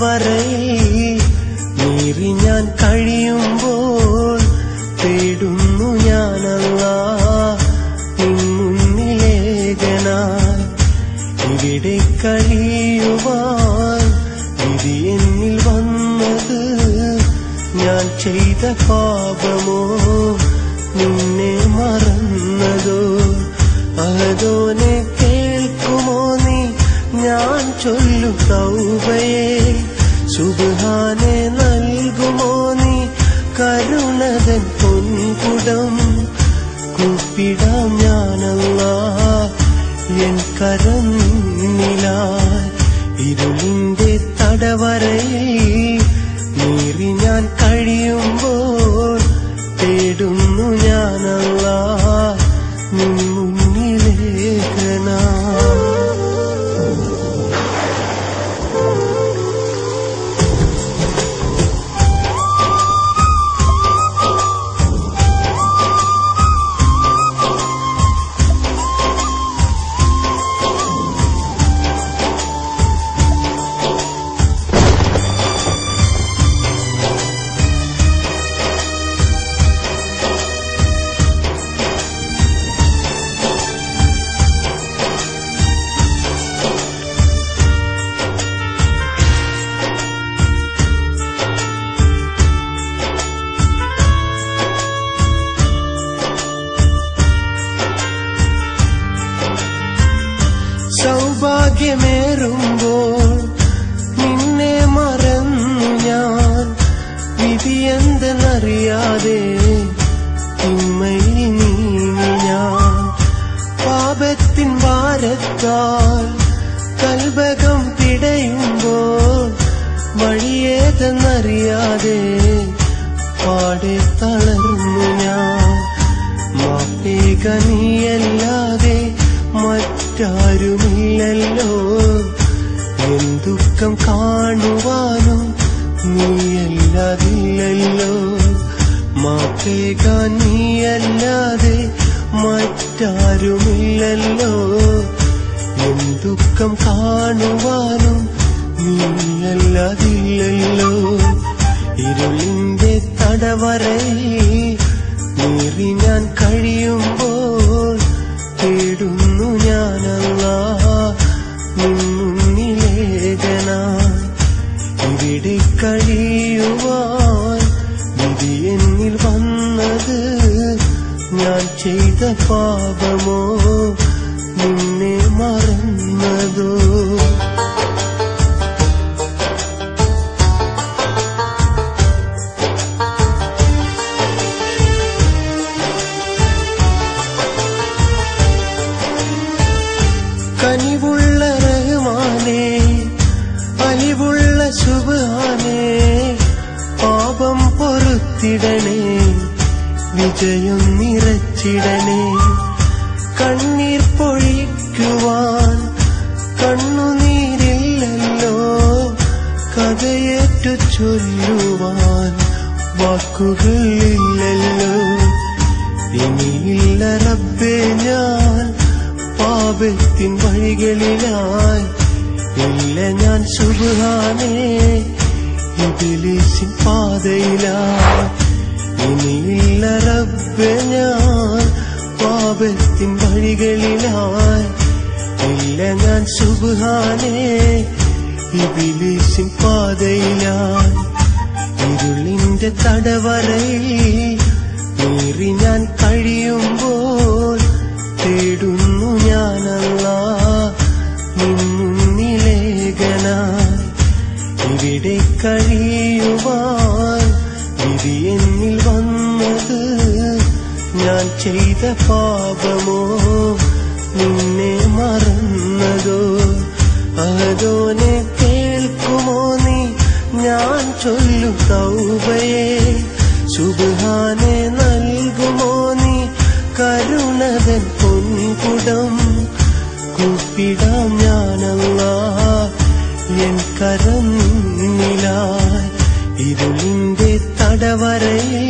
തടവറയിൽ നീറി ഞാൻ കഴിയുമ്പോൾ തേടുന്നു ഞാനല്ലാഹ് നിൻ മുന്നിലേകനായി. ഇവിടെ കഴിയുവാൻ വിധി എന്നിൽ വന്നത് ഞാൻ ചെയ്ത പാപമോ നിന്നെ മറന്നതോ? അതോനെ കേൾക്കുമോ നീ ഞാൻ ചൊല്ലു തൗബയെ? സുബ്ഹാനെ നൽകുമോ നീ കരുണതൻ പൊൻകുടം? കൂപ്പിടാം ഞാനല്ലാഹ് എൻ കരന്നിലായി. ഇരുളിന്റെ തടവറയിൽ നീറി ഞാൻ കഴിയുമ്പോൾ തേടുന്നു ഞാനല്ലാഹ് നിൻ മുന്നിലേകനായി. സൗഭാഗ്യമേറുമ്പോൾ നിന്നെ മറന്നു ഞാൻ, വിധിയെന്തെന്നറിയാതെ തിന്മയിൽ നീങ്ങി ഞാൻ. പാപത്തിൻ ഭാരത്താൽ കൽബകം പിടയുമ്പോൾ വഴിയേതെന്നറിയാതെ പാടെ തളർന്നു ഞാൻ. മാപ്പേക നീയല്ലാതെ മറ്റാരുമില്ലല്ലോ, എൻ ദുഃഖം കാണുവാനും നീയല്ലാതില്ലല്ലോ. മാപ്പേകാൻ നീയല്ലാതെ മറ്റാരുമില്ലല്ലോ, എൻ ദുഃഖം കാണുവാനും നീയല്ലാതില്ലല്ലോ. ഇരുളിന്റെ തടവറയിൽ നീറി ഞാൻ കഴിയുമ്പോൾ തേടുന്നു ഞാനല്ലാഹ് നിൻ മുന്നിലേകനായി. ഇവിടെ കഴിയുവാൻ വിധി എന്നിൽ വന്നത് ഞാൻ ചെയ്ത പാപമോ നിന്നെ മറന്നതോ? കനിവുള്ള റഹ്മാനേ, അലിവുള്ള സുബ്ഹാനേ, പാപം പൊറുത്തിടണേ, വിജയം നിറച്ചിടണേ. കണ്ണീർ പൊഴിക്കുവാൻ കണ്ണുനീരില്ലല്ലോ, കഥയേറ്റു ചൊല്ലുവാൻ വാക്കുകളില്ലല്ലോ. ഇനിയില്ല റബ്ബേ ഞാൻ പാപത്തിൻ വഴികളിലായി, ഇല്ല ഞാൻ സുബ്ഹാനേ ഇബ്ലീസിൻ പാതയിലായി. ഇനിയില്ല റബ്ബേ ഞാൻ പാപത്തിൻ വഴികളിലായി, ഇല്ല ഞാൻ സുബ്ഹാനേ ഇബ്ലീസിൻ പാതയിലായി. ഇരുളിന്റെ തടവറയിൽ നീറി ഞാൻ കഴിയുമ്പോൾ തേടുന്നു ഞാനല്ലാഹ് നിൻ മുന്നിലേകനായി. ഇവിടെ കഴിയുവാൻ വിധി എന്നിൽ വന്നത് ഞാൻ ചെയ്ത പാപമോ നിന്നെ മറന്നതോ? അതോനെ കേൾക്കുമോ നീ ഞാൻ ചൊല്ലു തൗബയെ? സുബ്ഹാനെ നൽകുമോ നീ കരുണതൻ പൊൻകുടം? കൂപ്പിടാം ഞാനല്ലാഹ് എൻ കരന്നിലായി. ഇരുളിന്റെ തടവറയിൽ